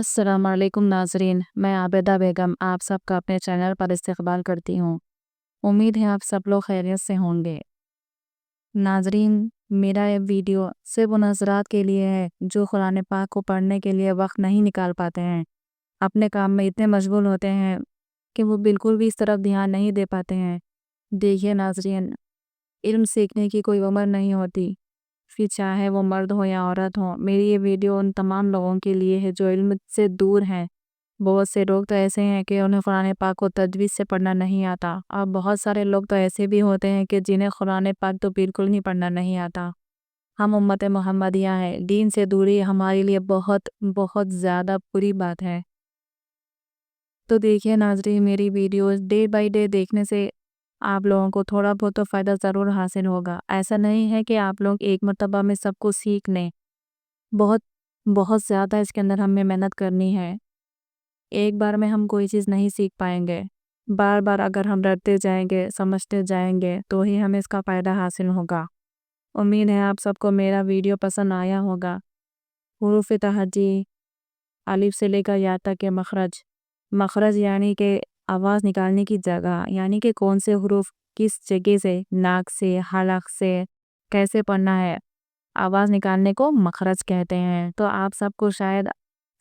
السلام علیکم ناظرین، میں عابدہ بیگم آپ سب کا اپنے چینل پر استقبال کرتی ہوں۔ امید ہے آپ سب لوگ خیریت سے ہوں گے۔ ناظرین، میرا یہ ویڈیو صرف ان حضرات کے لیے ہے جو قرآن پاک کو پڑھنے کے لیے وقت نہیں نکال پاتے ہیں، اپنے کام میں اتنے مشغول ہوتے ہیں کہ وہ بالکل بھی اس طرف دھیان نہیں دے پاتے ہیں۔ دیکھیے ناظرین، علم سیکھنے کی کوئی عمر نہیں ہوتی، پھر چاہے وہ مرد ہو یا عورت ہو۔ میری یہ ویڈیو ان تمام لوگوں کے لیے ہے جو علم سے دور ہیں۔ بہت سے لوگ تو ایسے ہیں کہ انہیں قرآن پاک کو تجوید سے پڑھنا نہیں آتا، اور بہت سارے لوگ تو ایسے بھی ہوتے ہیں کہ جنہیں قرآن پاک تو بالکل نہیں پڑھنا نہیں آتا۔ ہم امت محمدیہ ہیں، دین سے دوری ہمارے لیے بہت بہت زیادہ بری بات ہے۔ تو دیکھیے ناظرین، میری ویڈیوز ڈے بائی ڈے دیکھنے سے آپ لوگوں کو تھوڑا بہت تو فائدہ ضرور حاصل ہوگا۔ ایسا نہیں ہے کہ آپ لوگ ایک مرتبہ میں سب کو سیکھ لیں، بہت بہت زیادہ اس کے اندر ہمیں محنت کرنی ہے۔ ایک بار میں ہم کوئی چیز نہیں سیکھ پائیں گے، بار بار اگر ہم رٹتے جائیں گے، سمجھتے جائیں گے تو ہی ہمیں اس کا فائدہ حاصل ہوگا۔ امید ہے آپ سب کو میرا ویڈیو پسند آیا ہوگا۔ حروف تہجی، الف سے لے کر یا تک کے مخرج یعنی کہ آواز نکالنے کی جگہ، یعنی کہ کون سے حروف کس جگہ سے، ناک سے، حلق سے کیسے پڑھنا ہے، آواز نکالنے کو مخرج کہتے ہیں۔ تو آپ سب کو شاید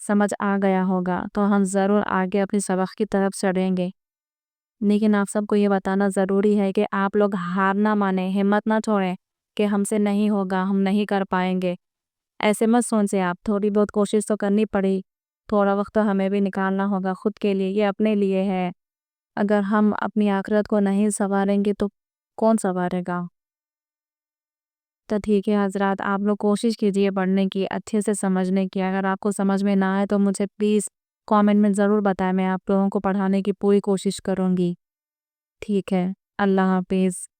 سمجھ آ گیا ہوگا، تو ہم ضرور آگے اپنی سبق کی طرف چڑھیں گے۔ لیکن آپ سب کو یہ بتانا ضروری ہے کہ آپ لوگ ہار نہ مانیں، ہمت نہ چھوڑیں کہ ہم سے نہیں ہوگا، ہم نہیں کر پائیں گے۔ ایسے مت سوچیں، آپ تھوڑی بہت کوشش تو کرنی پڑی، تھوڑا وقت تو ہمیں بھی نکالنا ہوگا خود کے لیے، یہ اپنے لیے ہے۔ اگر ہم اپنی آخرت کو نہیں سنواریں گے تو کون سنوارے گا؟ تو ٹھیک ہے حضرات، آپ لوگ کوشش کیجئے پڑھنے کی، اچھے سے سمجھنے کی۔ اگر آپ کو سمجھ میں نہ آئے تو مجھے پلیز کامنٹ میں ضرور بتائیں، میں آپ لوگوں کو پڑھانے کی پوری کوشش کروں گی۔ ٹھیک ہے، اللہ حافظ۔